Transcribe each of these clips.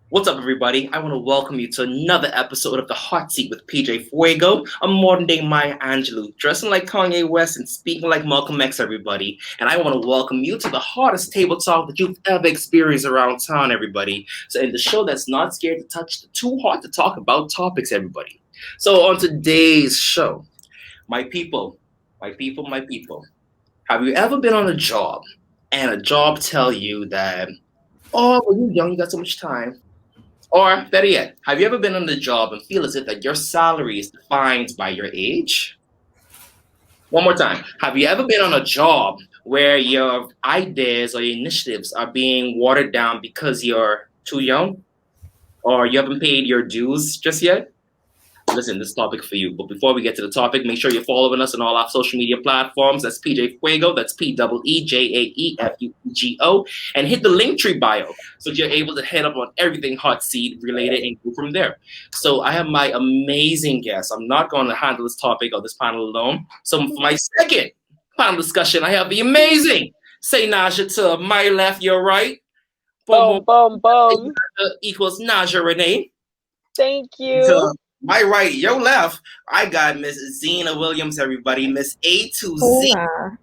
What's up, everybody? I want to welcome you to another episode of The Hot Seat with PeeJae Fuego, a modern day Maya Angelou, dressing like Kanye West and speaking like Malcolm X, everybody. And I want to welcome you to the hottest table talk that you've ever experienced around town, everybody. So, in the show that's not scared to touch the too hot to talk about topics, everybody. So, on today's show, my people, have you ever been on a job and a job tell you that, oh, well, you're young, you got so much time? Or better yet, have you ever been on the job and feel as if that your salary is defined by your age? One more time. Have you ever been on a job where your ideas or your initiatives are being watered down because you're too young or you haven't paid your dues just yet? Listen, this topic for you. But before we get to the topic, make sure you're following us on all our social media platforms. That's PeeJae Fuego. That's PeeJaeFuego. And hit the link tree bio so you're able to head up on everything hot seat related and go from there. So I have my amazing guest. I'm not going to handle this topic or this panel alone. So for my second panel discussion, I have the amazing Say Nasia to my left, your right. Boom, Boom, boom, boom. equals Nasia René. Thank you. To my right, your left, I got Miss Zina Williams, everybody. Miss A to Z.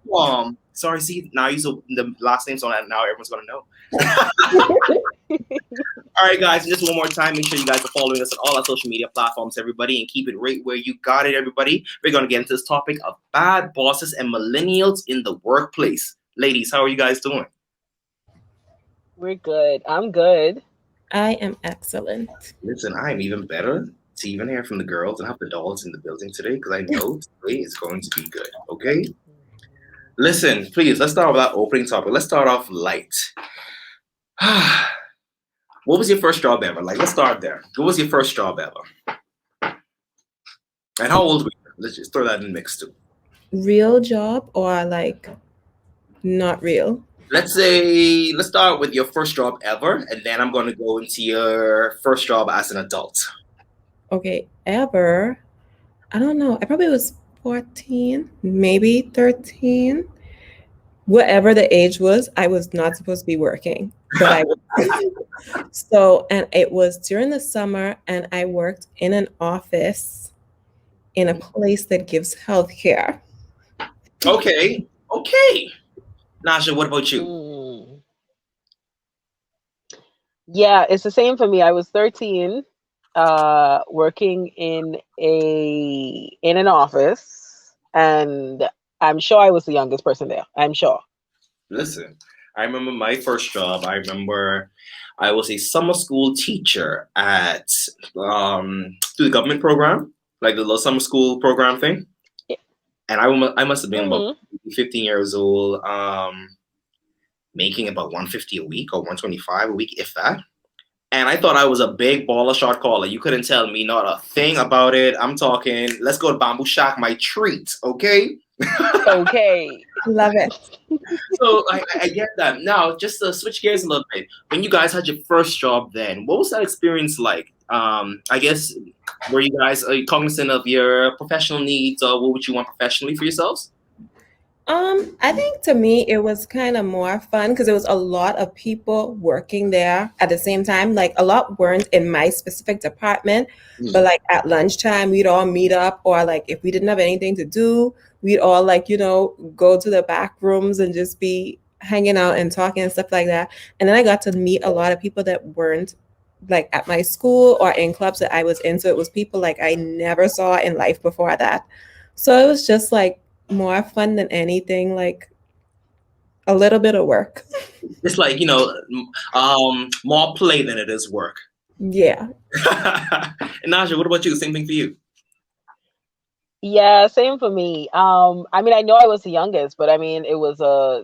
Hola. Sorry, see, now you so the last name's on that. Now everyone's gonna know. All right, guys, just one more time. Make sure you guys are following us on all our social media platforms, everybody, and keep it right where you got it, everybody. We're gonna get into this topic of bad bosses and millennials in the workplace. Ladies, how are you guys doing? We're good. I'm good. I am excellent. Listen, I'm even better to even hear from the girls and have the dolls in the building today because I know today is going to be good. Okay. Listen, please, let's start with that opening topic. Let's start off light. What was your first job ever? Like, let's start there. What was your first job ever? And how old were you? Let's just throw that in the mix too. Real job or like not real? Let's start with your first job ever, and then I'm going to go into your first job as an adult. Okay, ever. I don't know. I probably was 14, maybe 13. Whatever the age was, I was not supposed to be working. But I was. So, and it was during the summer, and I worked in an office in a place that gives healthcare. Okay, okay. Nasha, what about you? Mm. Yeah, it's the same for me. I was 13, working in an office, and I'm sure I was the youngest person there. I'm sure. Listen, I remember my first job. I remember I was a summer school teacher at through the government program, like the little summer school program thing. And I must have been about Mm-hmm. 15 years old, making about 150 a week or 125 a week, if that. And I thought I was a big baller shot caller. You couldn't tell me not a thing about it. I'm talking, let's go to Bamboo Shack, my treat, okay? Okay. Love it. So I get that. Now, just to switch gears a little bit, when you guys had your first job, then what was that experience like? I guess were you guys cognizant of your professional needs, or what would you want professionally for yourselves? I think to me it was kind of more fun because there was a lot of people working there at the same time. Like a lot weren't in my specific department, but Mm. like at lunchtime we'd all meet up, or like if we didn't have anything to do, we'd all like, go to the back rooms and just be hanging out and talking and stuff like that. And then I got to meet a lot of people that weren't like at my school or in clubs that I was in. So it was people like I never saw in life before that. So it was just like more fun than anything, like a little bit of work. It's like more play than it is work. Yeah. And Naja, what about you? Same thing for you. Yeah, same for me. I mean, I know I was the youngest, but I mean, it was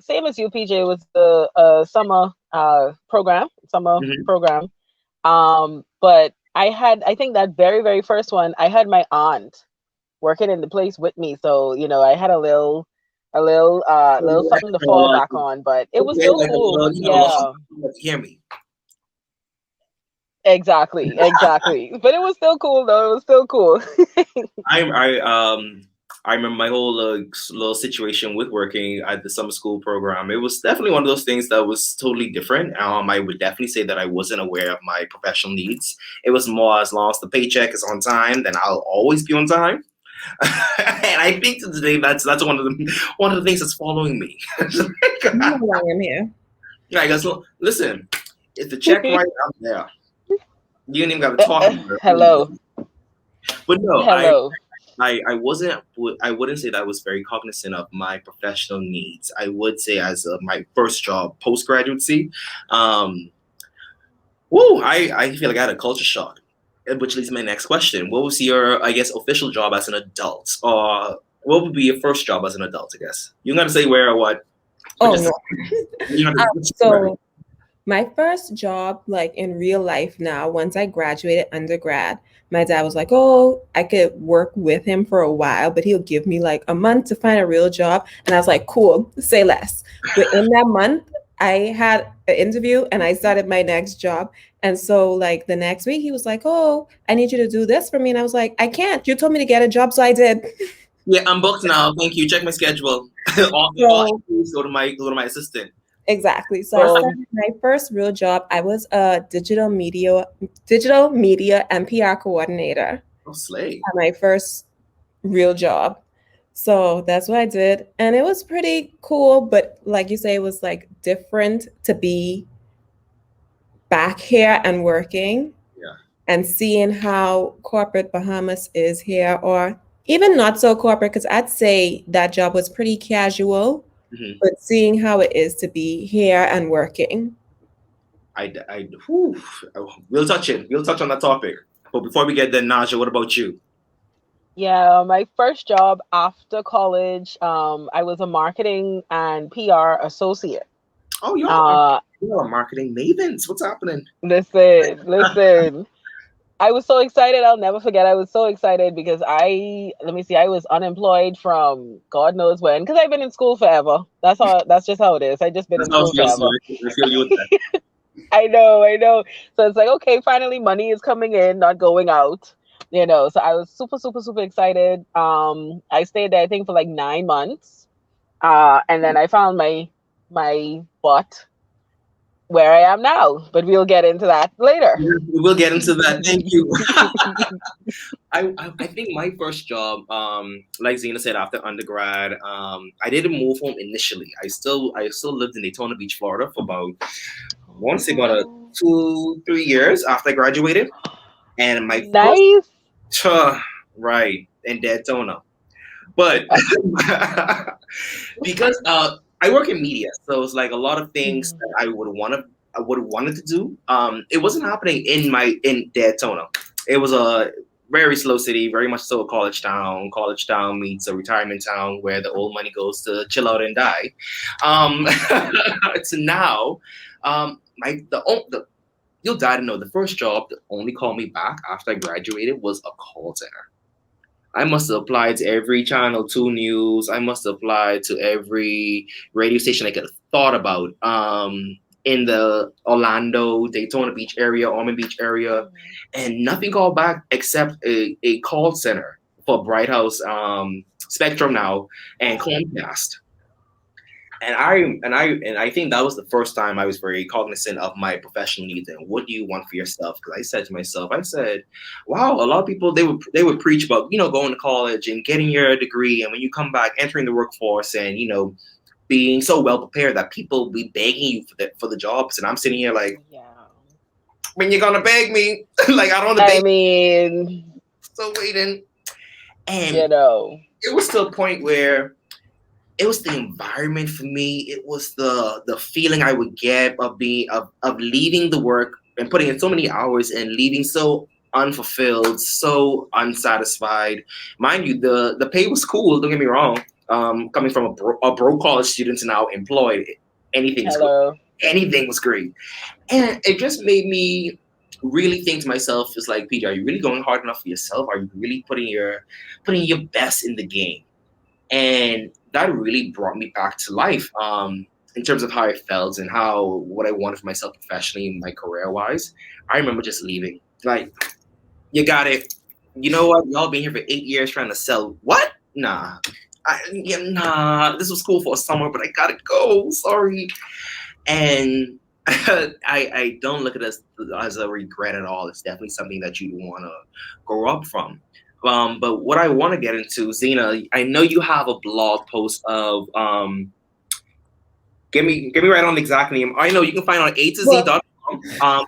same as you, PJ. It was the summer summer Mhm. program. But I think that very, very first one, I had my aunt working in the place with me. So, I had little something to fall back on, but it was Okay, still like cool. a little, Yeah, hear me. exactly. But it was still cool though. It was still cool. I I remember my whole little situation with working at the summer school program. It was definitely one of those things that was totally different. I would definitely say that I wasn't aware of my professional needs. It was more as long as the paycheck is on time, then I'll always be on time. And I think today that's one of the things that's following me. You know why I'm here. I guess listen, if the check right, I'm there. You ain't even got to talk about it. Hello. But no, Hello. I wasn't. I wouldn't say that I was very cognizant of my professional needs. I would say as my first job post graduacy, I feel like I had a culture shock, which leads to my next question. What was your, I guess, official job as an adult, or what would be your first job as an adult? I guess you gotta say where or what. Oh Just, no. So my first job, like in real life now, once I graduated undergrad, my dad was like, oh, I could work with him for a while, but he'll give me like a month to find a real job. And I was like, cool, say less. Within that month, I had an interview and I started my next job. And so like the next week he was like, oh, I need you to do this for me. And I was like, I can't. You told me to get a job, so I did. Yeah, I'm booked now. Thank you. Check my schedule. all go to my assistant. Exactly. So I started my first real job. I was a digital media and PR coordinator. Oh, slay. At my first real job. So that's what I did. And it was pretty cool. But like you say, it was like different to be back here and working. Yeah. And seeing how corporate Bahamas is here, or even not so corporate, because I'd say that job was pretty casual. Mm-hmm. But seeing how it is to be here and working. We'll touch on that topic. But before we get there, Nasia, what about you? Yeah, my first job after college, I was a marketing and PR associate. Oh, you're a marketing mavens. What's happening? Listen. I was so excited. I'll never forget. I was so excited because I was unemployed from God knows when, because I've been in school forever. That's just how it is. I just been in school forever. I feel you with that. I know. So it's like, okay, finally money is coming in, not going out. So I was super, super, super excited. I stayed there, I think, for like 9 months. And then I found my butt where I am now, but we'll get into that later. We'll get into that. Thank you. I think my first job, like Zina said, after undergrad, I didn't move home initially. I still lived in Daytona Beach, Florida for about 2-3 years after I graduated. And my right in Daytona, but because I work in media, so it's like a lot of things that I would have wanted to do. It wasn't happening in Daytona. It was a very slow city, very much so a college town. College town meets a retirement town where the old money goes to chill out and die. So now, you'll die to know, the first job that only called me back after I graduated was a call center. I must have applied to every Channel 2 news. I must have applied to every radio station I could have thought about in the Orlando, Daytona Beach area, Ormond Beach area, and nothing called back except a call center for Bright House, Spectrum now, and Comcast. And I think that was the first time I was very cognizant of my professional needs and what do you want for yourself? Because I said to myself, wow, a lot of people they would preach about going to college and getting your degree, and when you come back, entering the workforce and being so well prepared that people be begging you for the jobs, and I'm sitting here like, when you gonna beg me? Like I don't want to beg. I mean, still waiting, and it was to a point where. It was the environment for me. It was the feeling I would get of leaving the work and putting in so many hours and leaving so unfulfilled, so unsatisfied. Mind you, the pay was cool. Don't get me wrong. Coming from a broke college student to now employed, anything was great, and it just made me really think to myself, "It's like, PeeJae, are you really going hard enough for yourself? Are you really putting your best in the game?" And that really brought me back to life in terms of how I felt and what I wanted for myself professionally and my career wise. I remember just leaving. Like, you got it. You know what? Y'all been here for 8 years trying to sell what? nah. Nah, this was cool for a summer, but I gotta go. Sorry. And I don't look at this as a regret at all. It's definitely something that you want to grow up from. But what I want to get into, Zina, I know you have a blog post of get me right on the exact name. I know you can find it on A to Z.com.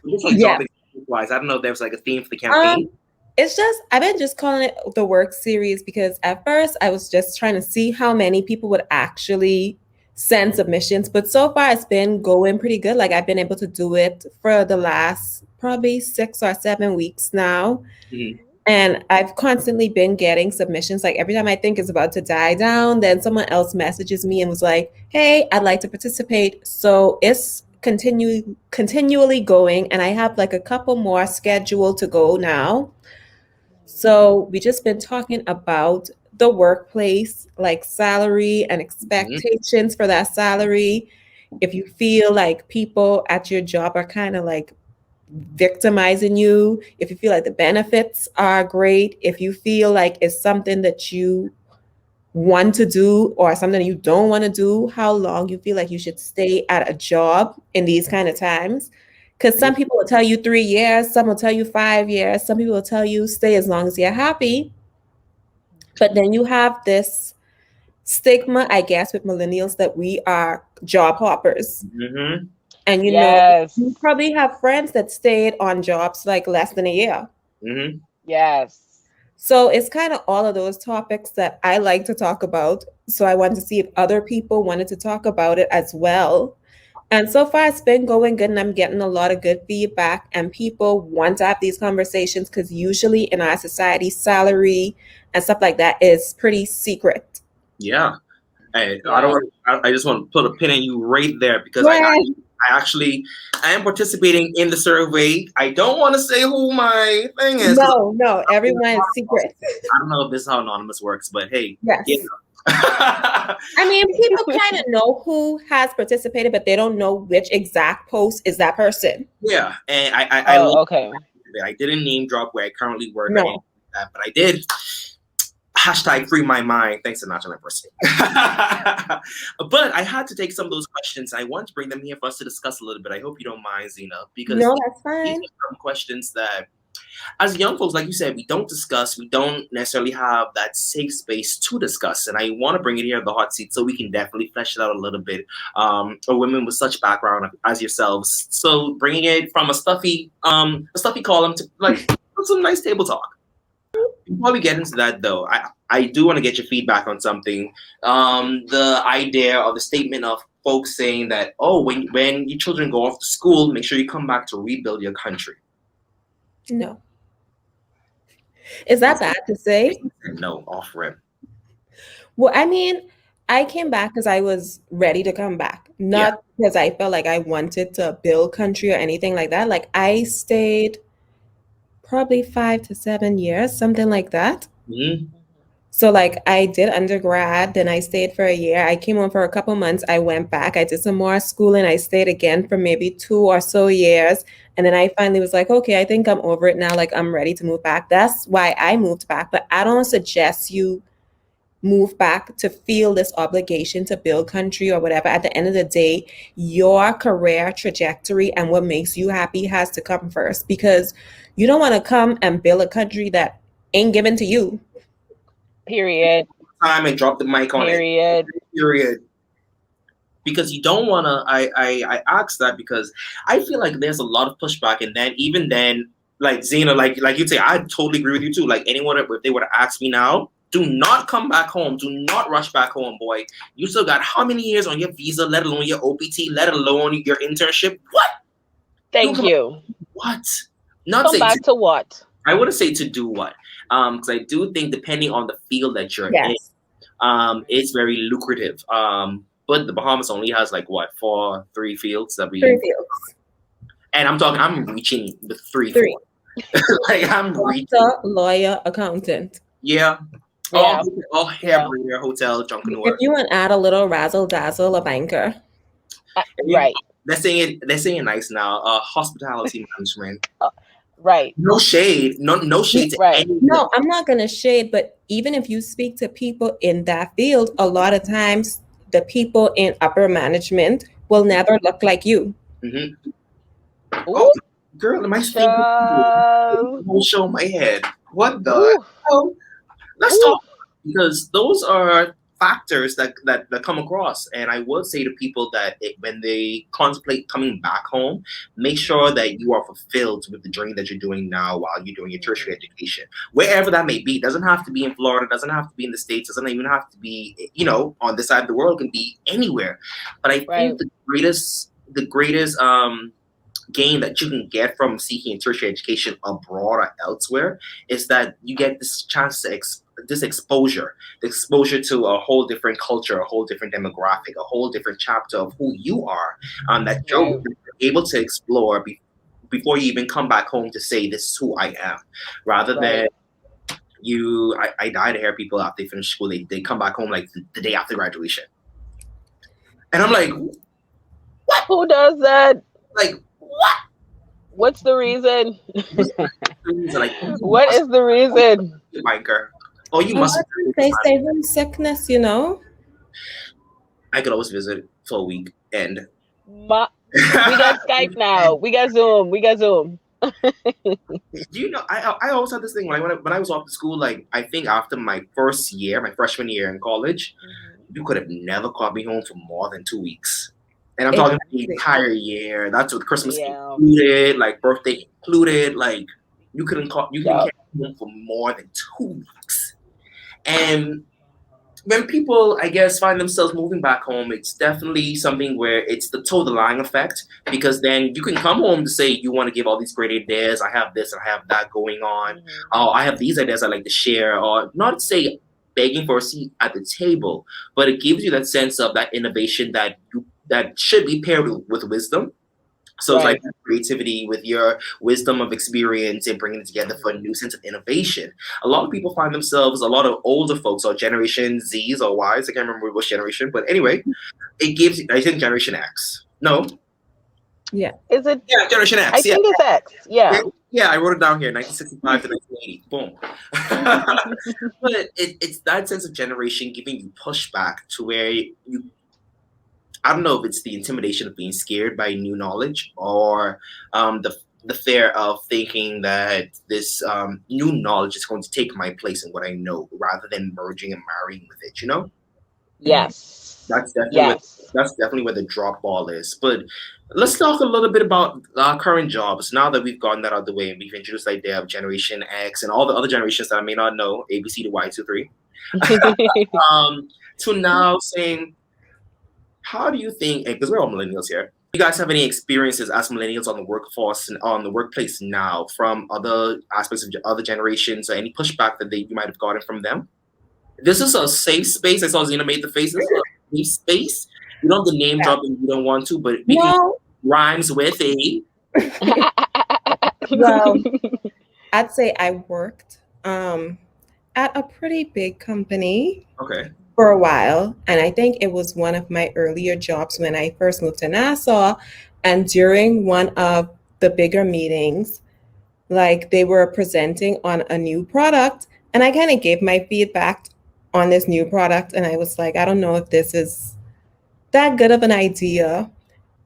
Just like Yeah. job wise, I don't know if there's like a theme for the campaign. It's just I've been just calling it the work series because at first I was just trying to see how many people would actually send submissions, but so far it's been going pretty good. Like I've been able to do it for the last probably 6 or 7 weeks now. Mhm. And I've constantly been getting submissions. Like every time I think it's about to die down, then someone else messages me and was like, "Hey, I'd like to participate." So it's continually going, and I have like a couple more scheduled to go now. So we just been talking about the workplace, like salary and expectations for that salary. If you feel like people at your job are kind of like victimizing you, if you feel like the benefits are great, if you feel like it's something that you want to do or something you don't want to do, how long you feel like you should stay at a job in these kind of times. Because some people will tell you 3 years, some will tell you 5 years, some people will tell you stay as long as you're happy. But then you have this stigma, I guess, with millennials that we are job hoppers. Mm-hmm. And you know, you probably have friends that stayed on jobs like less than a year. Mm-hmm. Yes. So it's kind of all of those topics that I like to talk about. So I wanted to see if other people wanted to talk about it as well. And so far it's been going good and I'm getting a lot of good feedback and people want to have these conversations because usually in our society, salary and stuff like that is pretty secret. Yeah. I just want to put a pin in you right there because I am participating in the survey. I don't want to say who my thing is. No, everyone is secret. I don't know if this is how anonymous works, but hey. Yes. You know. I mean, people kind of know who has participated, but they don't know which exact post is that person. Yeah, and okay. I didn't name drop where I currently work, no. But I did. Hashtag free my mind. Thanks to Nasia Rená. But I had to take some of those questions. I want to bring them here for us to discuss a little bit. I hope you don't mind, Zina, because that's fine. These are some questions that, as young folks, like you said, we don't discuss. We don't necessarily have that safe space to discuss. And I want to bring it here in the hot seat so we can definitely flesh it out a little bit. For women with such background as yourselves. So bringing it from a stuffy column to like some nice table talk. Before we get into that, though, I do want to get your feedback on something. The idea or the statement of folks saying that, oh, when your children go off to school, make sure you come back to rebuild your country. No. Is that bad to say? No, off rip. Well, I mean, I came back because I was ready to come back, not because I felt like I wanted to build country or anything like that. Like I stayed probably 5 to 7 years, something like that. Mm-hmm. So like I did undergrad, then I stayed for a year. I came home for a couple months. I went back. I did some more schooling. I stayed again for maybe 2 or so years. And then I finally was like, okay, I think I'm over it now. Like I'm ready to move back. That's why I moved back. But I don't suggest you move back to feel this obligation to build country or whatever. At the end of the day, your career trajectory and what makes you happy has to come first, because you don't want to come and build a country that ain't given to you. Period. Time and drop the mic on it. Period. Because you don't want to, I ask that because I feel like there's a lot of pushback, and then even then, like Zina, like you say, I totally agree with you too. Like anyone, if they were to ask me now, do not come back home. Do not rush back home, boy. You still got how many years on your visa, let alone your OPT, let alone your internship? What? Thank you. What? Not come back to what? I wouldn't say to do what. Because I do think depending on the field that you're in, it's very lucrative. But the Bahamas only has like what, 3 fields that we. 3 fields. And I'm reaching with 3. Like I'm reaching. Lawyer, accountant. Yeah. All hair breeder, hotel, junkanor. If you want to add a little razzle dazzle, a banker. Right. They're saying it nice now. Hospitality management. Right. No shade. No shade to Right. any. No, I'm not going to shade, but even if you speak to people in that field, a lot of times the people in upper management will never look like you. Mhm. Ooh, Oh, girl, am I thinking? child. Whole show in my head. What the Ooh, hell? Let's ooh. talk, because those are factors that come across. And I would say to people that when they contemplate coming back home, make sure that you are fulfilled with the journey that you're doing now while you're doing your tertiary education, wherever that may be. Doesn't have to be in Florida, doesn't have to be in the States, doesn't even have to be, on this side of the world, can be anywhere. But I Right. think the greatest gain that you can get from seeking tertiary education abroad or elsewhere is that you get this chance to this exposure, the exposure to a whole different culture, a whole different demographic, a whole different chapter of who you are, that you're Right. able to explore before you even come back home to say, this is who I am, rather than Right. I die to hear people after they finish school, they come back home like the day after graduation. And I'm like, what? Who does that? Like, what? What's the reason? Like, What is the reason? biker. Oh, you A lot must. of times they say room sickness, you know. I could always visit for a week, and We got Skype now. We got Zoom. We got Zoom. I always had this thing when I was off to school. Like, I think after my first year, my freshman year in college, you could have never caught me home for more than 2 weeks. And I'm talking the Exactly. entire year. That's with Christmas Yeah. included, like birthday included. Like, you couldn't Yep. catch me home for more than 2 weeks. And when people, I guess, find themselves moving back home, it's definitely something where it's the toe the line effect, because then you can come home to say you want to give all these great ideas. I have this and I have that going on. Oh, I have these ideas I like to share, or not to say begging for a seat at the table, but it gives you that sense of that innovation that should be paired with wisdom. So it's like Right. creativity with your wisdom of experience and bringing it together for a new sense of innovation. A lot of people find themselves, a lot of older folks, or Generation Zs or Ys, I can't remember which generation, but anyway, it gives, I think Generation X. No? Yeah. Is it? Yeah, Generation I X. Yeah. think it's X. Yeah. Yeah, I wrote it down here, 1965 to 1980. Boom. But it's that sense of generation giving you pushback to where I don't know if it's the intimidation of being scared by new knowledge, or the fear of thinking that this new knowledge is going to take my place in what I know, rather than merging and marrying with it. Yes. That's definitely Yes. that's definitely where the drop ball is. But let's talk a little bit about our current jobs. Now that we've gotten that out of the way and we've introduced the idea of Generation X and all the other generations that I may not know, A, B, C, to Y, 2, 3, to now saying, how do you think, because we're all millennials here, do you guys have any experiences as millennials on the workforce and on the workplace now from other aspects of other generations, or any pushback that you might have gotten from them? This is a safe space. I saw Zina made the face. This is a safe space. You don't have to name drop if you don't want to, but we can No, rhymes with a. well, I'd say I worked at a pretty big company Okay. for a while, and I think it was one of my earlier jobs when I first moved to Nassau. And during one of the bigger meetings, like they were presenting on a new product, and I kind of gave my feedback on this new product, and I was like, I don't know if this is that good of an idea,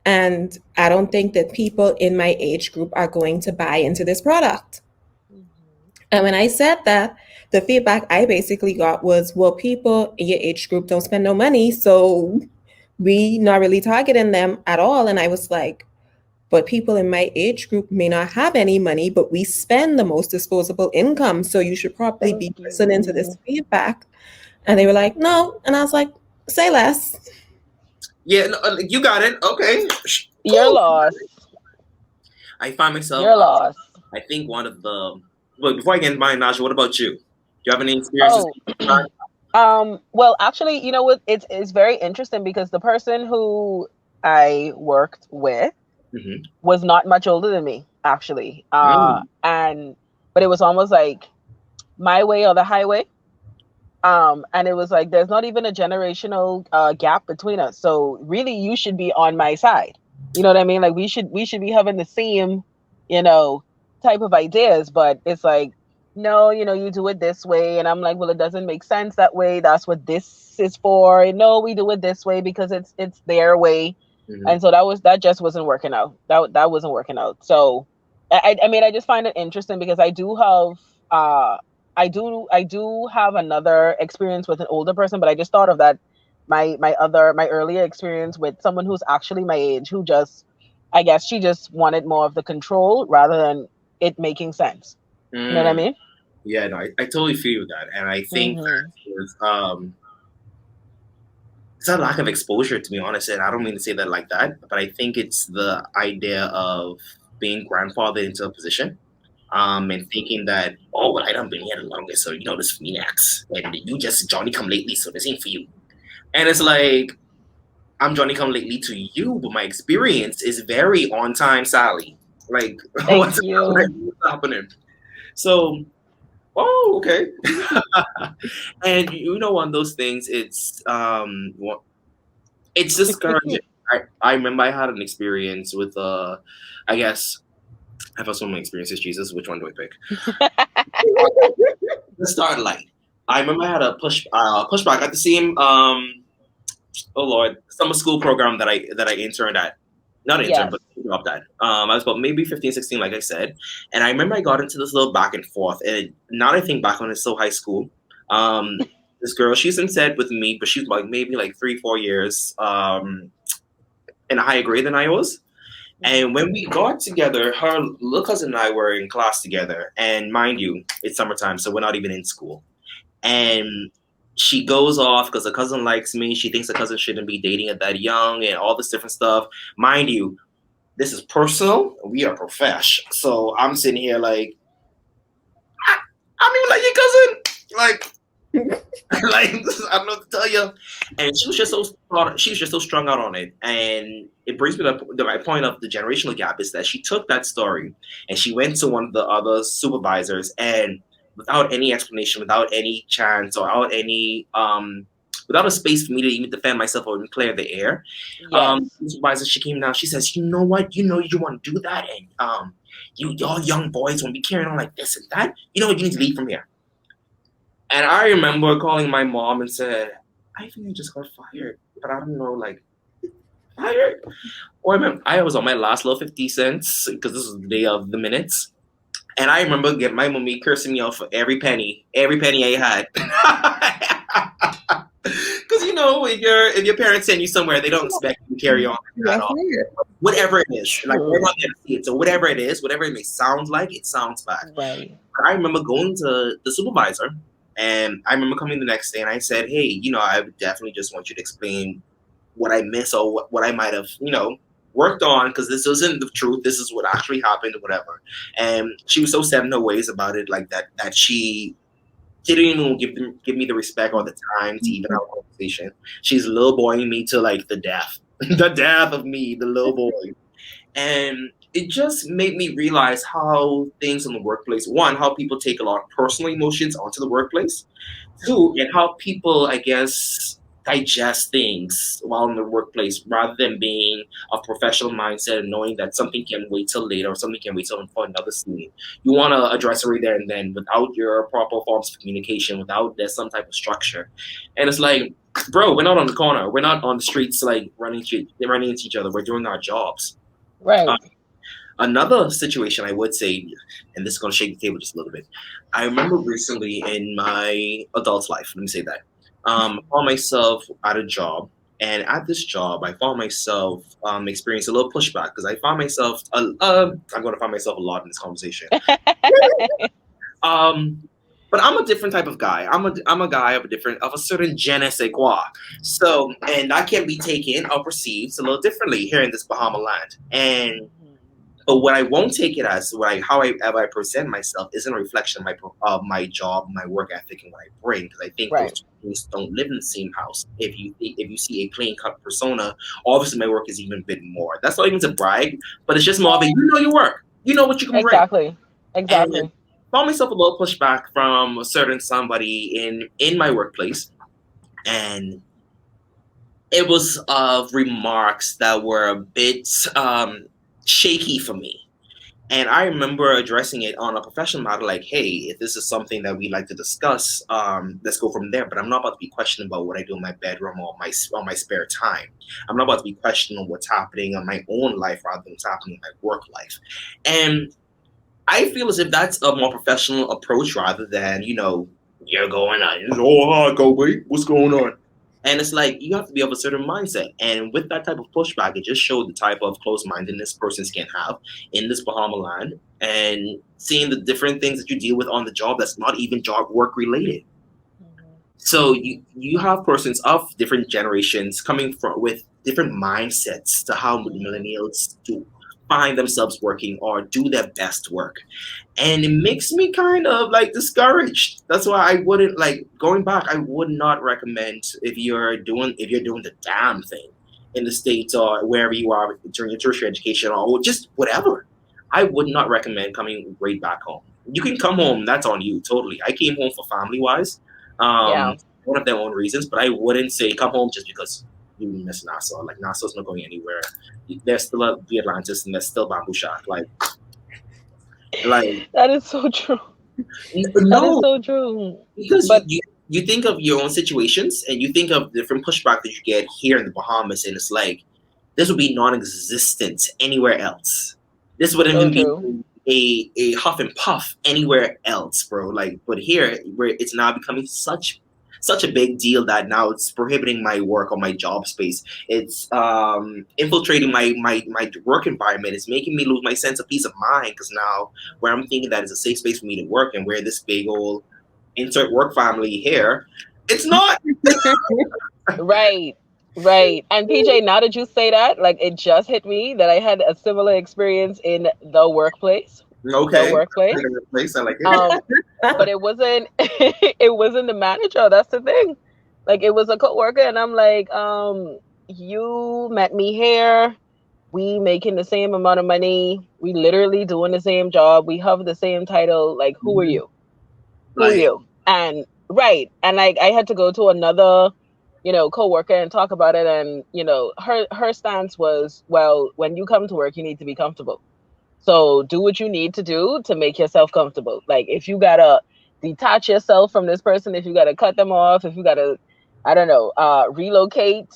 and I don't think that people in my age group are going to buy into this product. And when I said that, the feedback I basically got was, well, people in your age group don't spend no money, so we not really targeting them at all. And I was like, but people in my age group may not have any money, but we spend the most disposable income, so you should probably be Thank listening to this you. feedback. And they were like, no. And I was like, say less. Yeah, no, you got it. Okay. You're Cool. lost. I find myself, You're lost. I think one of the, well, before I get into mine, Naja, what about you? Do you have any experiences? Well, actually, you know what? It's very interesting because the person who I worked with Mhm. was not much older than me, actually. Mm. But it was almost like my way or the highway. And it was like there's not even a generational gap between us. So really, you should be on my side. You know what I mean? Like we should be having the same, type type of ideas, but it's like, no, you do it this way. And I'm like, well, it doesn't make sense that way. That's what this is for. No, we do it this way because it's their way. Mhm. And so that just wasn't working out. That wasn't working out. So I mean, I just find it interesting because I do have I do have another experience with an older person, but I just thought of that my earlier experience with someone who's actually my age, who just, I guess she just wanted more of the control rather than it making sense. You know what I Mm. mean? Yeah, no, I totally feel you with that, and I think Mm-hmm. that is, it's a lack of exposure, to be honest. And I don't mean to say that like that, but I think it's the idea of being grandfathered into a position, and thinking that, oh, well, I done been here the longest, so this for me next, and you just Johnny come lately, so this ain't for you. And it's like, I'm Johnny come lately to you, but my experience is very on time, Sally. Like, Thank what's, like, you. what's happening? So, oh, okay. And one of those things, it's discouraging. I remember I had an experience with I guess I've had so many experiences. Jesus, which one do I pick? Let's start light. I remember I had a pushback at the same oh Lord, summer school program that I interned at. Not intern, Yes. but up that. I was about maybe 15, 16, like I said. And I remember I got into this little back and forth. And now that I think back on, it's still high school. Um, this girl, she's in said with me, but she's like maybe like 3, 4 years in a higher grade than I was. And when we got together, her little cousin and I were in class together. And mind you, it's summertime, so we're not even in school. And she goes off because her cousin likes me. She thinks her cousin shouldn't be dating at that young and all this different stuff. Mind you, this is personal. We are profesh. So I'm sitting here like, I don't even like your cousin. Like, like I don't know what to tell you. And she was just so strung out on it. And it brings me to my point of the generational gap is that she took that story and she went to one of the other supervisors and without any explanation, without any chance or without a space for me to even defend myself or even clear the air. Yes. The supervisor, she came down, she says, you know what? You know you want to do that and y'all young boys won't be carrying on like this and that. You know what, you need to leave from here. And I remember calling my mom and said, I think I just got fired, but I don't know, like, fired? Or I was on my last little 50 cents because this was the day of the minutes. And I remember getting my mommy cursing me out for every penny I had. Because if your parents send you somewhere, they don't expect you to carry on at all. Whatever it is, like we're not going to see it. So whatever it is, whatever it may sound like, it sounds bad. Right. But I remember going to the supervisor. And I remember coming the next day and I said, hey, I would definitely just want you to explain what I missed or what I might have, worked on because this isn't the truth. This is what actually happened or whatever. And she was so set in her ways about it, like that she didn't even give me the respect or the time to even have a conversation. She's little boying me to like the death, the death of me, the little boy. And it just made me realize how things in the workplace, one, how people take a lot of personal emotions onto the workplace, two, and how people, I guess, digest things while in the workplace rather than being a professional mindset and knowing that something can wait till later or something can wait till for another scene. You want to address it right there and then without your proper forms of communication, without there's some type of structure. And it's like, bro, we're not on the corner. We're not on the streets like running into each other. We're doing our jobs. Right. Another situation I would say, and this is going to shake the table just a little bit. I remember recently in my adult life, let me say that, I found myself at a job. And at this job, I found myself experiencing a little pushback because I found myself, I'm going to find myself a lot in this conversation. But I'm a different type of guy. I'm a guy of a certain je ne sais quoi. So, and that can be taken or perceived a little differently here in this Bahama land. And but what I won't take it as however I present myself isn't a reflection of my job, my work ethic, and what I bring. Because I think Right. those two things don't live in the same house. If you see a plain cut persona, obviously my work is even a bit more. That's not even to brag, but it's just more of a your work. You know what you can bring. Exactly. Exactly. And found myself a little pushback from a certain somebody in my workplace, and it was of remarks that were a bit shaky for me. And I remember addressing it on a professional matter, like, hey, if this is something that we like to discuss, let's go from there. But I'm not about to be questioning about what I do in my bedroom or my spare time. I'm not about to be questioning what's happening in my own life rather than what's happening in my work life. And I feel as if that's a more professional approach rather than, you're going on, oh, I go, wait, what's going on? And it's like, you have to be of a certain mindset. And with that type of pushback, it just showed the type of close-mindedness persons can have in this Bahama land, and seeing the different things that you deal with on the job that's not even job work related. So you have persons of different generations coming from with different mindsets to how millennials do find themselves working or do their best work. And it makes me kind of like discouraged. That's why I wouldn't like going back. I would not recommend if you're doing the damn thing in the States or wherever you are during your tertiary education or just whatever. I would not recommend coming right back home. You can come home. That's on you. Totally. I came home for family wise. Yeah. One of their own reasons, but I wouldn't say come home just because you miss Nassau. Like Nassau's not going anywhere. There's still the Atlantis and there's still Bamboo Shack. Like that is so true. That is no, so true. because But you think of your own situations and you think of different pushback that you get here in the Bahamas, and it's like this would be non-existent anywhere else. This wouldn't so even true. be a huff and puff anywhere else, bro. Like, but here where it's now becoming such a big deal that now it's prohibiting my work or my job space. It's infiltrating my work environment. It's making me lose my sense of peace of mind because now where I'm thinking that is a safe space for me to work and where this big old insert work family here, it's not. Right. Right. And PeeJae, now that you say that, like it just hit me that I had a similar experience in the workplace. The Okay. workplace. Place I like it. But it wasn't it wasn't the manager. That's the thing. Like it was a coworker, and I'm like, you met me here. We making the same amount of money. We literally doing the same job. We have the same title. Like, who are you? Who are Like, you? And right. And like I had to go to another, coworker and talk about it. And, her stance was, well, when you come to work, you need to be comfortable. So do what you need to do to make yourself comfortable. Like if you gotta detach yourself from this person, if you gotta cut them off, if you gotta, I don't know, relocate,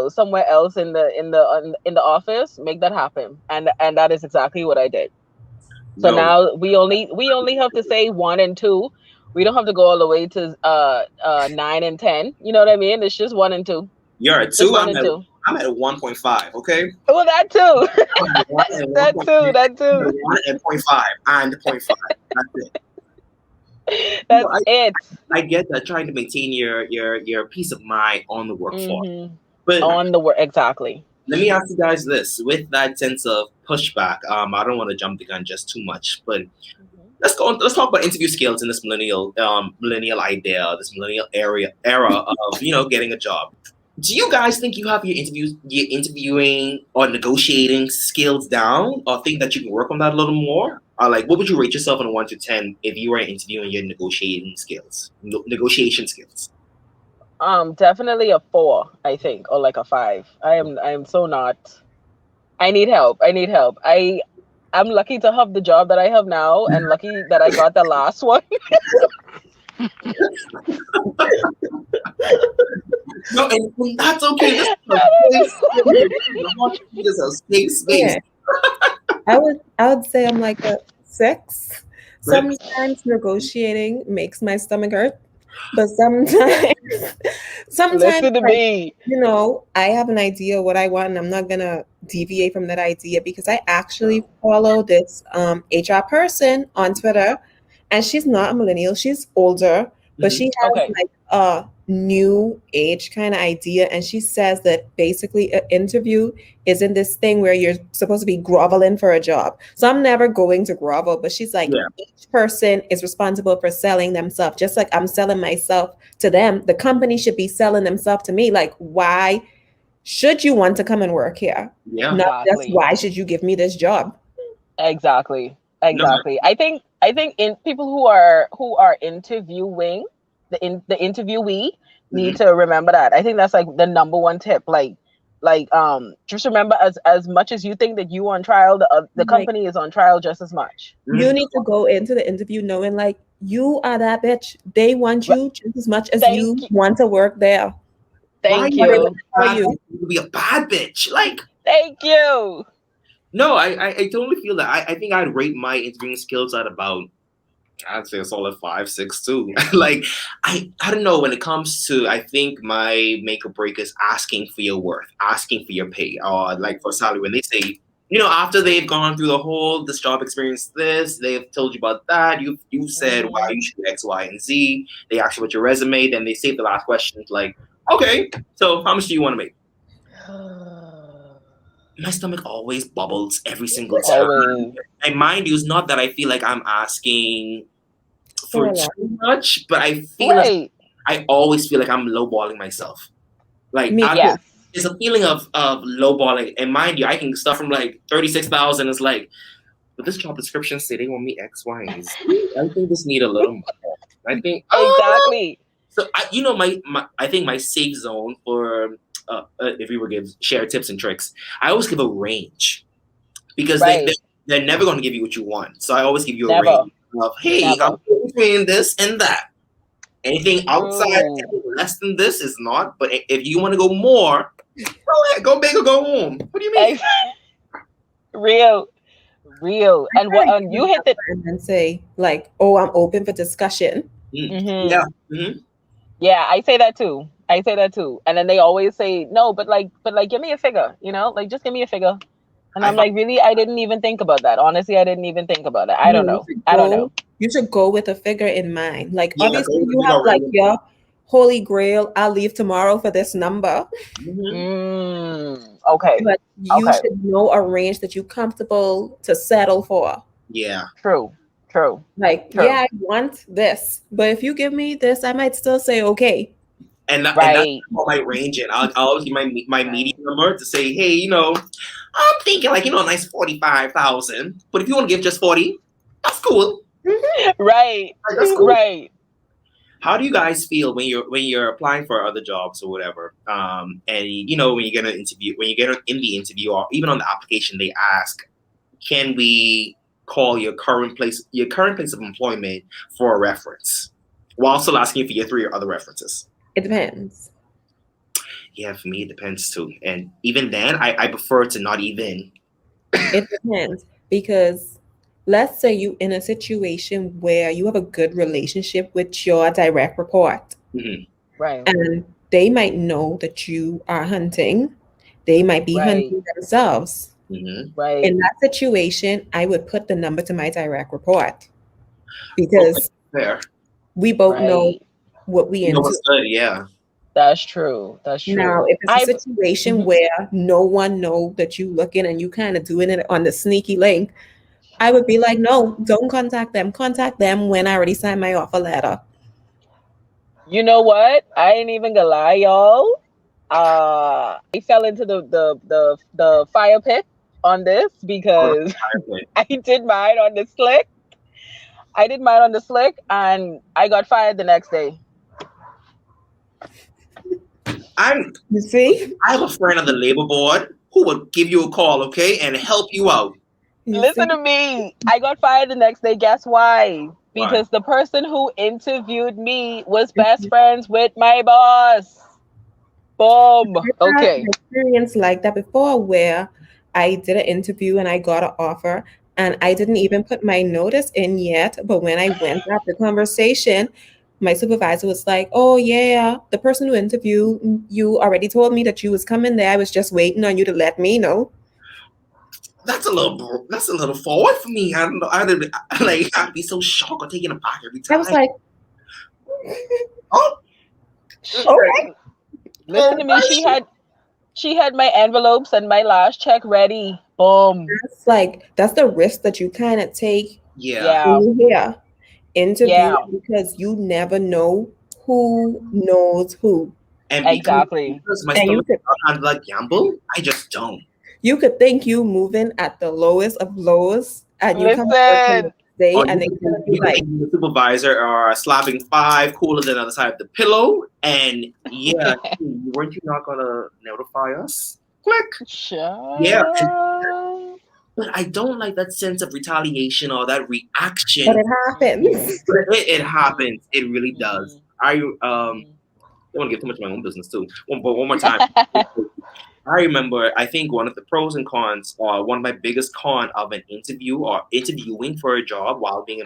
somewhere else in the office, make that happen. And that is exactly what I did. So no, now we only have to say 1 and 2. We don't have to go all the way to 9 and 10. You know what I mean? It's just 1 and 2. you're at Just two. one and two. I'm at 1.5. Okay. Well, that too. One and That too. That too. 1 and 0.5 and 0.5. That's it. That's it. I get that trying to maintain your peace of mind on the workforce. But On the work, exactly. let me ask you guys this: with that sense of pushback, I don't want to jump the gun just too much, but let's talk about interview skills in this millennial idea, this millennial era of getting a job. Do you guys think you have your interviewing or negotiating skills down, or think that you can work on that a little more? Or like, what would you rate yourself on a 1 to 10 if you were interviewing your negotiating skills, negotiation skills? Definitely a 4, I think, or like a 5. I am so not. I need help. I'm lucky to have the job that I have now, and lucky that I got the last one. No, and that's okay. This is a safe space. Yeah. I would say I'm like a 6. Sometimes negotiating makes my stomach hurt, but sometimes Listen to like, me. I have an idea what I want, and I'm not gonna deviate from that idea because I actually follow this HR person on Twitter, and she's not a millennial, she's older, but she has Okay. like a new age kind of idea, and she says that basically an interview isn't this thing where you're supposed to be groveling for a job. So I'm never going to grovel, but she's like, Yeah. each person is responsible for selling themselves, just like I'm selling myself to them. The company should be selling themselves to me. Like, why should you want to come and work here? Yeah. Not just Exactly. why should you give me this job? Exactly. No. I think in people who are interviewing, the interviewee need to remember that. I think that's like the number one tip. Like, Like, just remember, as much as you think that you on trial, the company is on trial just as much. You need to go into the interview knowing like you are that bitch. They want you just as much as you want to work there. Thank you. You be a bad bitch. Like, thank you. No, I totally feel that. I think I'd rate my interviewing skills at about, I'd say a solid 5, 6 too. Like, I don't know, when it comes to, I think my make or break is asking for your worth, asking for your pay, or like for salary. When they say, after they've gone through the whole, this job experience, they've told you about that, you said, wow, you should do X, Y, and Z. They ask you about your resume, then they say the last question, like, okay, so how much do you want to make? My stomach always bubbles every single time. And mind you, it's not that I feel like I'm asking for too much, but I feel like I always feel like I'm lowballing myself. Like, it's a feeling of lowballing. And mind you, I can start from like 36,000. It's like, but this job description say they want me X, Y, and Z. I think this need a little more. I think exactly. So I think my safe zone for if we were to share tips and tricks, I always give a range, because they're never going to give you what you want. So I always give you a range of, hey, I'm between this and that. Anything outside, less than this is not. But if you want to go more, go ahead, go big or go home. What do you mean? Real. And what you hit it and say like, oh, I'm open for discussion. Mm-hmm. Yeah. Mm-hmm. Yeah, I say that too. And then they always say, no, but give me a figure, like just give me a figure. And I'm like, really? I didn't even think about that. Honestly, I didn't even think about it. I don't know. You should go with a figure in mind. Like, obviously you have like your holy grail, I'll leave tomorrow for this number. Okay. But you should know a range that you're comfortable to settle for. Yeah. True. Like, yeah, I want this. But if you give me this, I might still say okay. And that's my range. And I'll always give my median number to say, hey, I'm thinking like, a nice 45,000. But if you want to give just 40, that's cool. Right. That's cool. Right. How do you guys feel when you're applying for other jobs or whatever? And when you get an interview, when you get in the interview, or even on the application, they ask, can we call your current place of employment for a reference, while still asking for your 3 or other references? It depends. Yeah, for me, it depends too. And even then, I prefer to not even. It depends, because let's say you in a situation where you have a good relationship with your direct report. Mm-hmm. Right. And they might know that you are hunting. They might be hunting themselves. Mm-hmm. Right. In that situation, I would put the number to my direct report, because we both know what we into. Yeah. That's true. Now, if it's a situation where no one know that you looking and you kind of doing it on the sneaky link, I would be like, no, don't contact them. Contact them when I already signed my offer letter. You know what? I ain't even gonna lie, y'all. I fell into the fire pit on this, because I did mine on the slick. And I got fired the next day. You see? I have a friend on the labor board who will give you a call, okay, and help you out. Listen to me. I got fired the next day. Guess why? Because the person who interviewed me was best friends with my boss. Boom. Okay. I've had experience like that before, where I did an interview and I got an offer, and I didn't even put my notice in yet. But when I went to have the conversation, my supervisor was like, oh yeah, the person who interviewed you already told me that you was coming there. I was just waiting on you to let me know. That's a little forward for me. I don't know. I'd be so shocked or taken aback every time. I was like, oh, okay. Listen to me. She had my envelopes and my last check ready. Boom. That's the risk that you kind of take. Yeah. Interview, because you never know who knows who. And exactly. Because my stomach is kind of like gamble, I just don't. You could think you moving at the lowest of lows, and you come to day, and they tell you like the supervisor are slapping 5 cooler than the other side of the pillow, and weren't you not gonna notify us? Click. Sure. Yeah. But I don't like that sense of retaliation or that reaction. But it happens. But it happens. It really does. I Mhm. don't want to give too much of my own business too. But one more time. I remember, I think one of the pros and cons, or one of my biggest con of an interview or interviewing for a job while being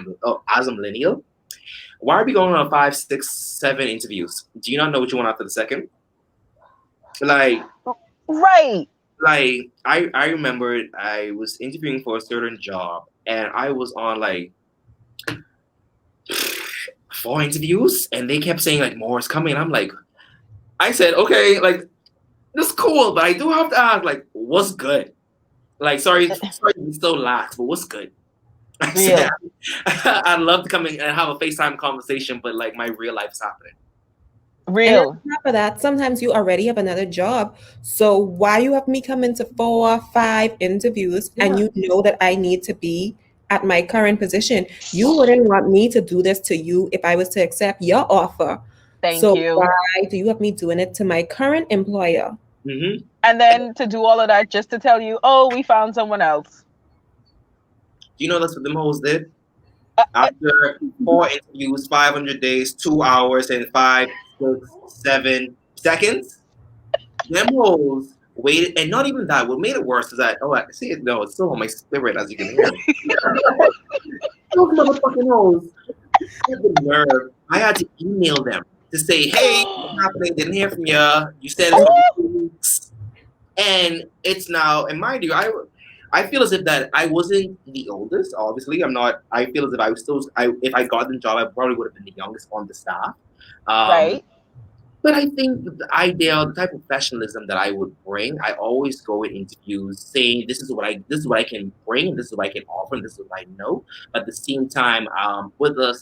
as a millennial. Why are we going on 5, 6, 7 interviews? Do you not know what you want after the second? Like, Right. I remember I was interviewing for a certain job and I was on like 4 interviews and they kept saying like more is coming. I'm like, I said, okay, like this is cool, but I do have to ask, like, what's good? Like, sorry to be so lax, but what's good? I said, I'd love to come in and have a FaceTime conversation, but like my real life is happening. Real. And on top of that, sometimes you already have another job. So why you have me come into 4 or 5 interviews and you know that I need to be at my current position? You wouldn't want me to do this to you if I was to accept your offer. Thank so you. why do you have me doing it to my current employer? Mm-hmm. And then to do all of that just to tell you, oh, we found someone else. You know that's what them hoes did? After 4 interviews, 500 days, 2 hours, and 5, 6, 7 seconds, them hoes waited, and not even that. What made it worse is that, oh, I see it. No, it's still on my spirit, as you can hear. Those motherfucking hoes had the nerve. I had to email them to say, hey, what's happening? Didn't hear from you. You said it's for 2 weeks. And it's now, and mind you, I feel as if that I wasn't the oldest. Obviously, I'm not. I feel as if I was still. If I got the job, I probably would have been the youngest on the staff. Right. But I think the idea, the type of professionalism that I would bring, I always go in interviews saying this is what I can bring, this is what I can offer, and this is what I know. But at the same time, with a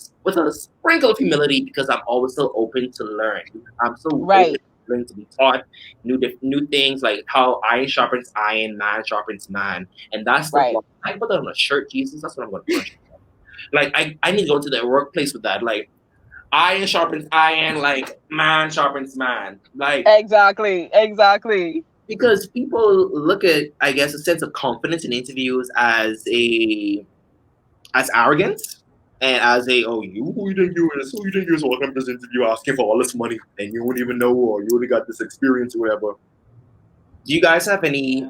sprinkle of humility, because I'm always still open to learn. I'm so open to be taught new things, like how iron sharpens iron, man sharpens man, and that's the one. I put that on a shirt, Jesus. That's what I'm going to push. Like I need to go to the workplace with that, like. Iron sharpens iron, like man sharpens man. Like exactly. Because people look at, I guess, a sense of confidence in interviews as arrogance and as who you think you is welcome to this interview asking for all this money and you wouldn't even know, or you only got this experience or whatever. Do you guys have any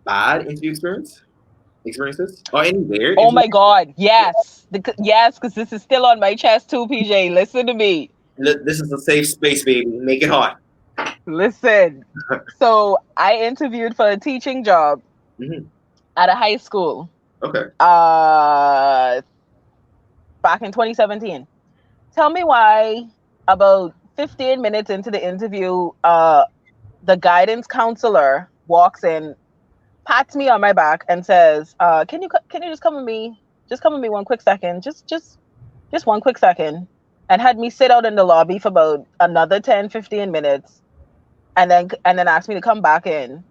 bad interview experiences or any weird? Oh my God, yes, yes, because this is still on my chest too, PeeJae. Listen to me. This is a safe space, baby. Make it hot. Listen. So I interviewed for a teaching job at a high school. Okay. Back in 2017. Tell me why about 15 minutes into the interview, the guidance counselor walks in, pats me on my back and says, can you just come with me? Just come with me 1 quick second. Just 1 quick second. And had me sit out in the lobby for about another 10, 15 minutes. And then asked me to come back in.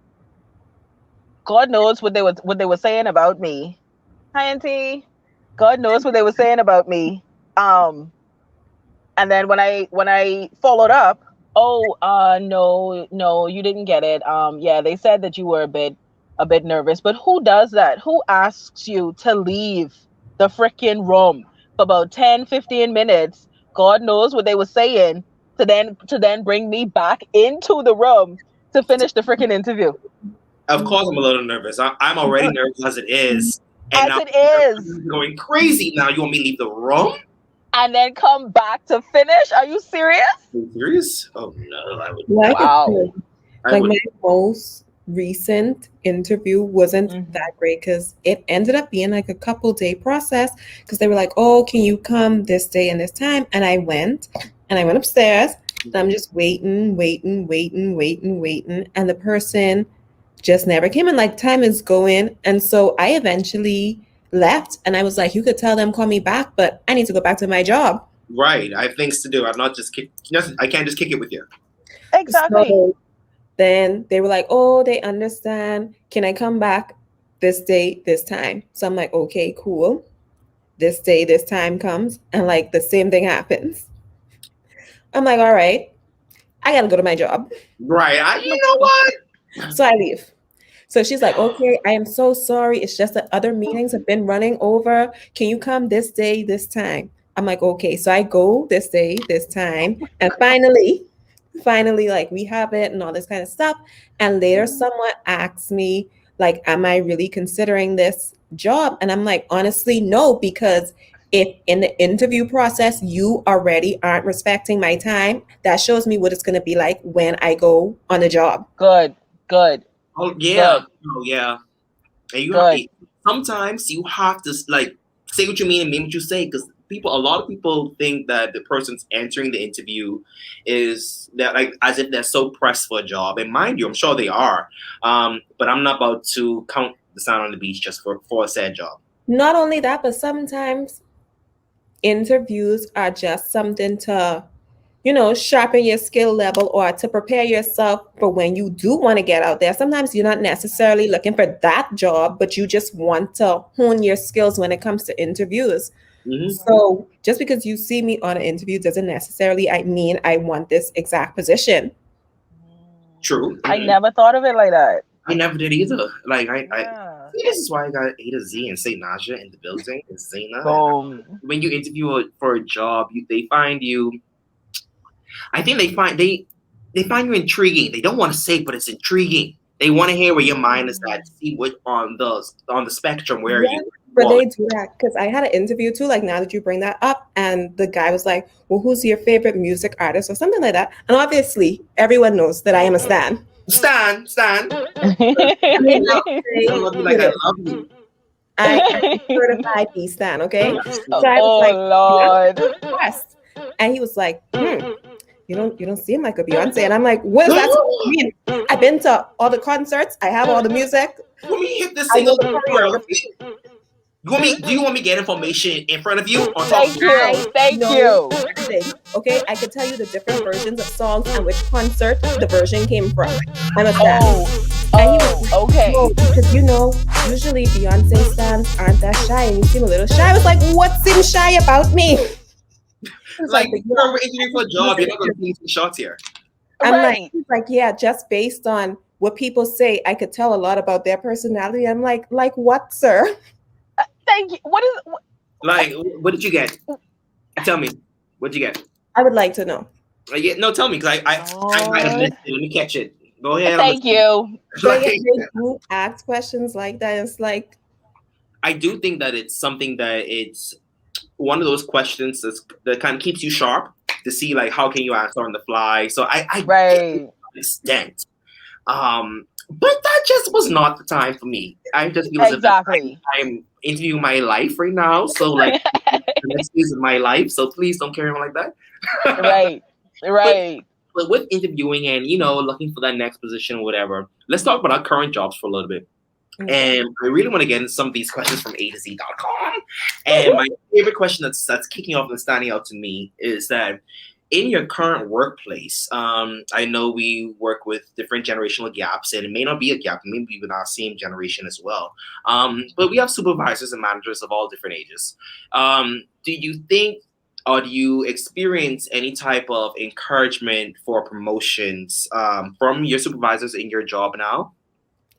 God knows what they were saying about me. Hi, Auntie. God knows what they were saying about me. And then when I followed up, no, you didn't get it. Yeah, they said that you were a bit nervous, but who does that? Who asks you to leave the freaking room for about 10, 15 minutes? God knows what they were saying to then bring me back into the room to finish the freaking interview. Of course, I'm a little nervous. I'm already nervous as it is. And as it is. Going crazy now. You want me to leave the room? And then come back to finish? Are you serious? Are you serious? Oh no, I would. Wow. My most recent interview wasn't that great because it ended up being like a couple-day process because they were like, oh, can you come this day and this time? And I went upstairs and I'm just waiting. And the person just never came, and like time is going. And so I eventually left and I was like, you could tell them, call me back, but I need to go back to my job. Right. I have things to do. I'm not just I can't just kick it with you. Exactly. So then they were like, oh, they understand. Can I come back this day, this time? So I'm like, okay, cool. This day, this time comes, and like the same thing happens. I'm like, all right. I gotta go to my job. Right. You know what? So I leave. So she's like, okay, I am so sorry. It's just that other meetings have been running over. Can you come this day, this time? I'm like, okay. So I go this day, this time. And finally, like we have it and all this kind of stuff. And later someone asks me, like, am I really considering this job? And I'm like, honestly, no, because if in the interview process you already aren't respecting my time, that shows me what it's going to be like when I go on a job. Good. Oh yeah. Good. Oh yeah. And Good. sometimes you have to like say what you mean and mean what you say, because a lot of people think that the person's answering the interview is that like as if they're so pressed for a job. And mind you, I'm sure they are. But I'm not about to count the sand on the beach just for a sad job. Not only that, but sometimes interviews are just something to, sharpen your skill level or to prepare yourself for when you do want to get out there. Sometimes you're not necessarily looking for that job, but you just want to hone your skills when it comes to interviews. Mm-hmm. So just because you see me on an interview doesn't necessarily mean I want this exact position. True. I never thought of it like that. I never did either. Like Yeah. this is why I got A to Z and say Nasia in the building. It's Zina. Boom. When you interview for a job, they find you. I think they find you intriguing. They don't want to say, but it's intriguing. They want to hear where your mind is at, see what on the spectrum where you. But they do that because I had an interview too. Like now that you bring that up, and the guy was like, "Well, who's your favorite music artist?" or something like that. And obviously, everyone knows that I am a stan. Stan. I mean, I love you like I love you. I'm certified B stan. Okay. So I Oh was like, Lord. impressed. And he was like, you don't seem like a Beyonce. And I'm like, what does that mean? I've been to all the concerts. I have all the music. Let me hit this single choreography. Do you want me to get information in front of you? On top Thank you. Thank you. Everything. Okay, I could tell you the different versions of songs and which concert the version came from. I'm a stan. Okay. No, because usually Beyonce stans aren't that shy, and you seem a little shy. I was like, what seems shy about me? Like you're interviewing for a job, you're not going to see some shots here. I'm like, yeah, just based on what people say, I could tell a lot about their personality. I'm like what, sir? Thank you. Like, what did you get? Tell me, what'd you get? I would like to know. No, tell me, because I have missed it. Let me catch it. Go ahead. Thank you. They do ask questions like that. It's like, I do think that it's something that it's one of those questions that kind of keeps you sharp to see like how can you answer on the fly. So I right. to an extent. But that just was not the time for me. I just feel as if I'm interviewing my life right now. So like the next phase of my life. So please don't carry on like that. Right. But with interviewing and looking for that next position or whatever, let's talk about our current jobs for a little bit. And I really want to get into some of these questions from A to Z.com. And my favorite question that's kicking off and standing out to me is that in your current workplace, I know we work with different generational gaps, and it may not be a gap, maybe even our same generation as well. But we have supervisors and managers of all different ages. Do you think, or do you experience any type of encouragement for promotions from your supervisors in your job now?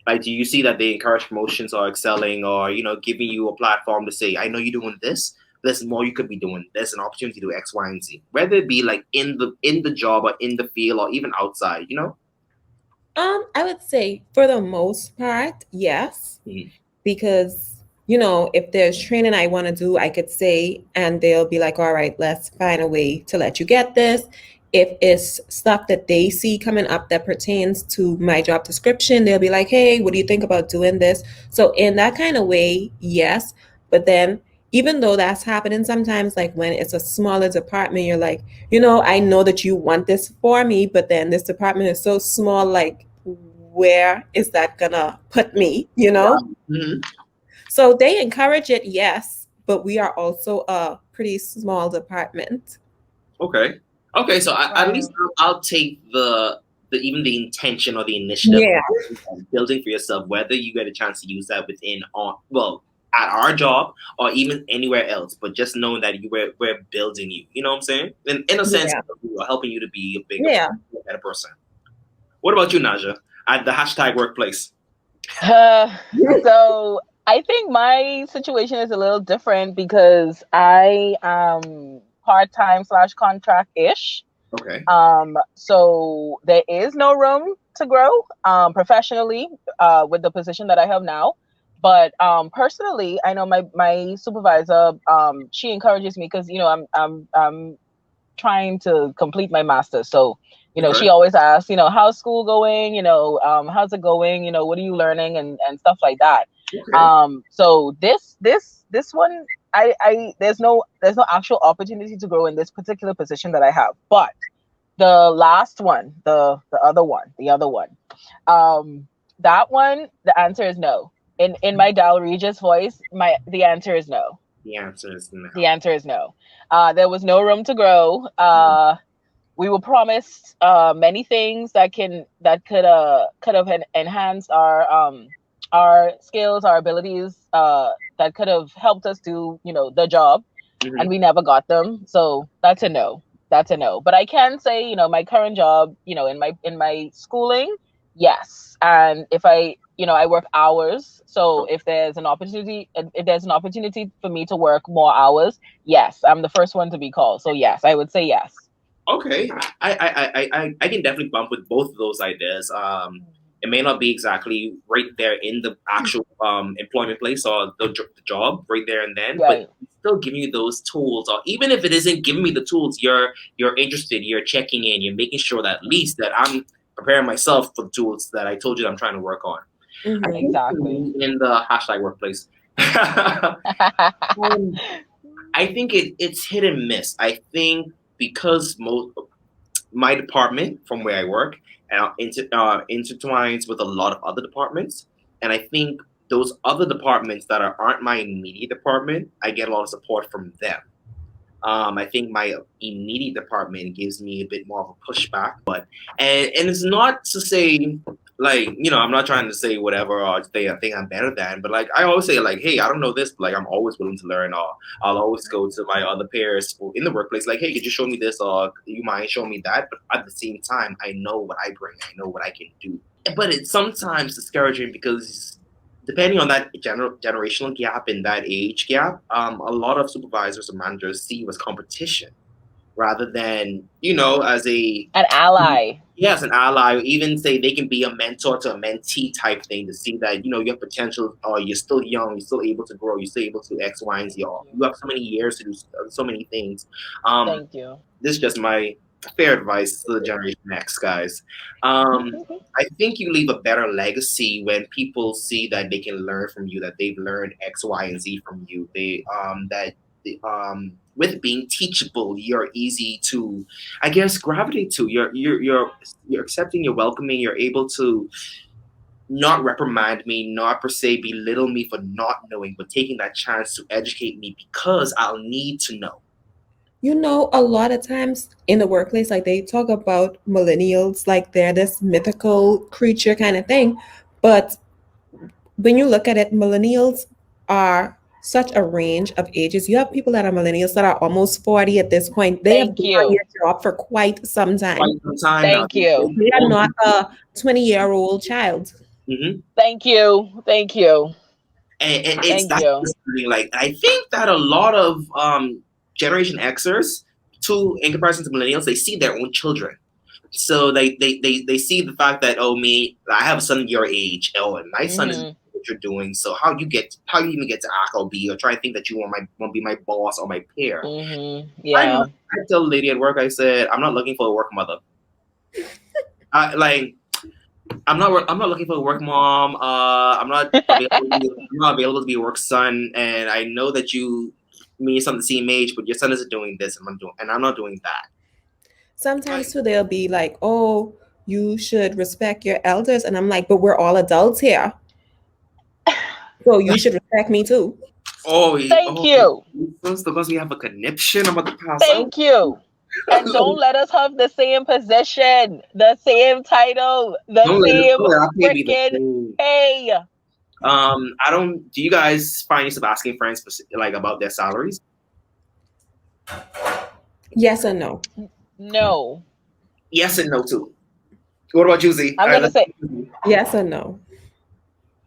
Like, do you see that they encourage promotions or excelling or, giving you a platform to say, I know you're doing this, there's more you could be doing. There's an opportunity to do X, Y, and Z. Whether it be like in the job or in the field or even outside, I would say for the most part, yes. Because, if there's training I want to do, I could say, and they'll be like, all right, let's find a way to let you get this. If it's stuff that they see coming up that pertains to my job description, they'll be like, hey, what do you think about doing this? So in that kind of way, yes. But then even though that's happening sometimes, like when it's a smaller department, you're like, I know that you want this for me, but then this department is so small, like, where is that gonna put me, Mm-hmm. So they encourage it, yes, but we are also a pretty small department. Okay, so at least I'll take the even the intention or the initiative of building for yourself, whether you get a chance to use that within at our job or even anywhere else, but just knowing that we're building you. You know what I'm saying? In a sense, Yeah. we're helping you to be a bigger, Yeah. better person. What about you, Naja? At the hashtag workplace. So I think my situation is a little different because I am part-time slash contract-ish. Okay. So there is no room to grow professionally with the position that I have now. But personally, I know my supervisor, she encourages me because I'm trying to complete my master's. So, Okay. she always asks, how's school going? How's it going? What are you learning and stuff like that. Okay. So this one, I there's no actual opportunity to grow in this particular position that I have. But the last one, the other one, that one, the answer is no. In my Dal Regis voice, the answer is no. The answer is no. The answer is no. There was no room to grow. We were promised many things that could have enhanced our skills, our abilities, that could have helped us do the job, and we never got them. So that's a no. That's a no. But I can say, my current job, in my schooling, yes. And if I work hours. So if there's an opportunity for me to work more hours, yes, I'm the first one to be called. So yes, I would say yes. Okay, I can definitely bump with both of those ideas. It may not be exactly right there in the actual employment place or the job right there and then, but Right. it's still giving you those tools. Or even if it isn't giving me the tools, you're interested, you're checking in, you're making sure that at least that I'm preparing myself for the tools that I told you that I'm trying to work on. I think for Exactly. me, in the hashtag workplace, I think it's hit and miss. I think because my department from where I work intertwines with a lot of other departments, and I think those other departments that aren't my immediate department, I get a lot of support from them. I think my immediate department gives me a bit more of a pushback, but and it's not to say like I'm not trying to say whatever or say I think I'm better than, but like I always say like, hey, I don't know this, but like I'm always willing to learn, or I'll always go to my other peers in the workplace like, hey, could you show me this or you mind showing me that? But at the same time, I know what I bring, I know what I can do, but it's sometimes discouraging because depending on that generational gap and that age gap, a lot of supervisors and managers see you as competition rather than, as An ally. yes, an ally, or even say they can be a mentor to a mentee type thing to see that, you have potential, or you're still young, you're still able to grow, you're still able to X, Y, and Z. Or you have so many years to do so many things. Thank you. This is just my fair advice to the Generation X guys. I think you leave a better legacy when people see that they can learn from you, that they've learned X, Y, and Z from you. With being teachable, you're easy to, I guess, gravitate to. You're accepting, you're welcoming, you're able to not reprimand me, not per se belittle me for not knowing, but taking that chance to educate me because I'll need to know. A lot of times in the workplace, like they talk about millennials, like they're this mythical creature kind of thing. But when you look at it, millennials are such a range of ages. You have people that are millennials that are almost 40 at this point. They have Thank been on you. their job for quite some time. Quite some time now. Thank you. They are not a 20-year-old child. Mm-hmm. Thank you. Thank you. And it's Thank that you. thing, like I think that a lot of Generation Xers, in comparison to millennials, they see their own children. So they see the fact that, oh, me, I have a son your age, oh, and my son is what you're doing. So how you even get to act or be or try to think that you want to be my boss or my peer. Yeah. I tell the lady at work, I said, I'm not looking for a work mother. I'm not looking for a work mom. I'm not available to be a work son. And I know that me and son the same age, but your son isn't doing this, and I'm not doing that. Sometimes too, they'll be like, "Oh, you should respect your elders," and I'm like, "But we're all adults here, so you should respect me too." Thank you. Because we have a connection about the past. Thank you. And don't let us have the same position, the same title, the same freaking pay. I don't. Do you guys find yourself asking friends like about their salaries? Yes and no. No. Yes and no too. What about you, Z? I'm gonna say Yes and no.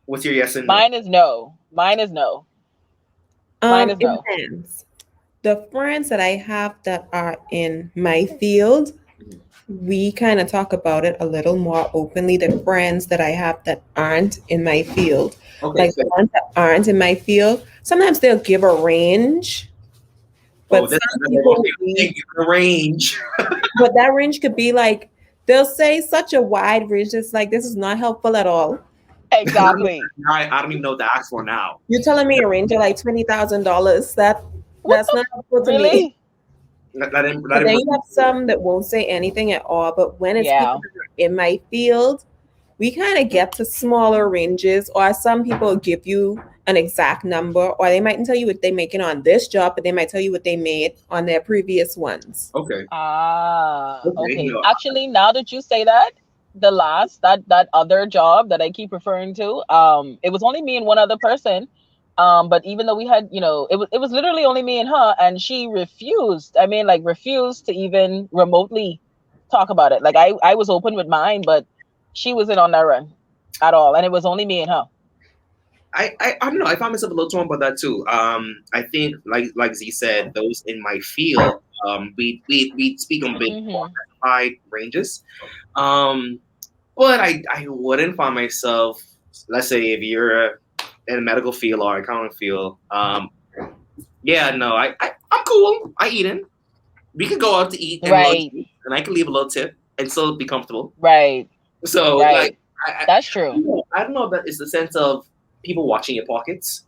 What's your yes and no? mine is no. Mine is no. Mine is It no. depends. The friends that I have that are in my field, we kind of talk about it a little more openly than friends that I have that aren't in my field. Okay, Like so the ones that aren't in my field, sometimes they'll give a range, but that's some another one people thing. Thank you for the range. but that range could be like they'll say such a wide range. It's like this is not helpful at all. Exactly. I don't even know what to ask for now. You're telling me a range of like $20,000. What That's the not helpful to me. really? But then you have some that won't say anything at all. But when it's Yeah. people that are in my field, we kind of get to smaller ranges, or some people give you an exact number, or they mightn't tell you what they're making on this job, but they might tell you what they made on their previous ones. Okay. Okay. No. Actually, now that you say that, the last that other job that I keep referring to, it was only me and one other person. But even though we had, it was literally only me and her, and she refused. I mean, like refused to even remotely talk about it. Like I was open with mine, but she wasn't on that run at all, and it was only me and her. I don't know. I found myself a little torn about that too. I think like Z said, those in my field, we speak on big Hmm. high ranges. But I wouldn't find myself. Let's say if you're in a medical field or accounting field, yeah, no, I'm cool. I eat in. We could go out to eat and lunch, Right. and I can leave a little tip and still be comfortable. Right. So like, Right. I, That's true. I don't know if that is the sense of people watching your pockets.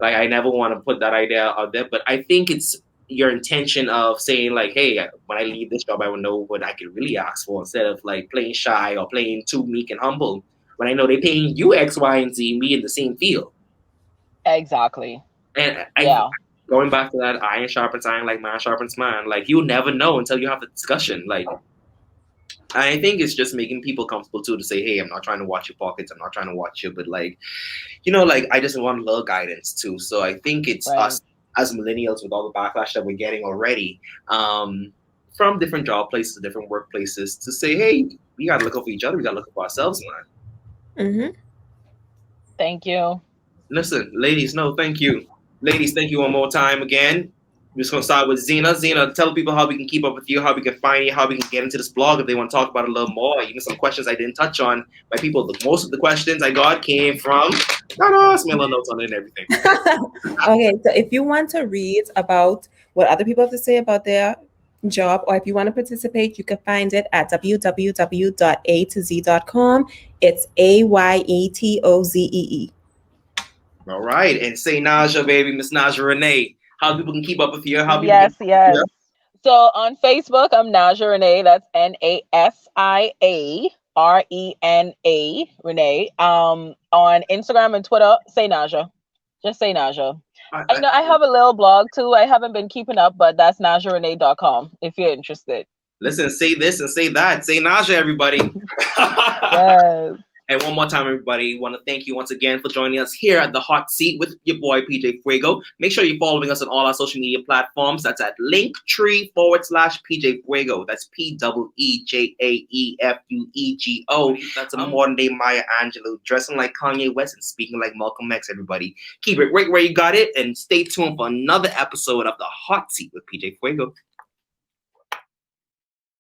Like I never want to put that idea out there, but I think it's your intention of saying like, hey, when I leave this job, I will know what I can really ask for instead of like playing shy or playing too meek and humble. When I know they're paying you X, Y, and Z, me in the same field. Exactly. And I Yeah. going back to that iron sharpens iron like man sharpens man. Like you'll never know until you have the discussion. Like I think it's just making people comfortable too to say, hey, I'm not trying to watch your pockets, I'm not trying to watch you, but like, like I just want a little guidance too. So I think it's Right. us as millennials with all the backlash that we're getting already, from different job places, different workplaces, to say, hey, we gotta look out for each other, we gotta look out for ourselves, man. Mm-hmm. Thank you. Listen, ladies, no, thank you. Ladies, thank you one more time again. We're just gonna start with Zina. Zina, tell people how we can keep up with you, how we can find you, how we can get into this blog if they want to talk about it a little more. Even some questions I didn't touch on. My people, most of the questions I got came from similar notes on it and everything. Okay, so if you want to read about what other people have to say about their job, or if you want to participate, you can find it at www.a2z.com. It's AYETOZEE. All right, and say Nasia, baby, Miss Nasia René. How people can keep up with you? How people can Yes, yes. So on Facebook, I'm Nasia René. That's NASIA Renee. On Instagram and Twitter, say Nasia. Just say Nasia. I know I have a little blog too. I haven't been keeping up, but that's NasiaRenee.com if you're interested. Listen, say this and say that. Say Nasia, everybody. Yes. And one more time, everybody, want to thank you once again for joining us here at the Hot Seat with your boy PeeJae Fuego. Make sure you're following us on all our social media platforms. That's at linktree/PeeJae Fuego. That's PeeJaeFuego. That's a modern day Maya Angelou, dressing like Kanye West and speaking like Malcolm X, everybody. Keep it right where you got it, and stay tuned for another episode of the Hot Seat with PeeJae Fuego.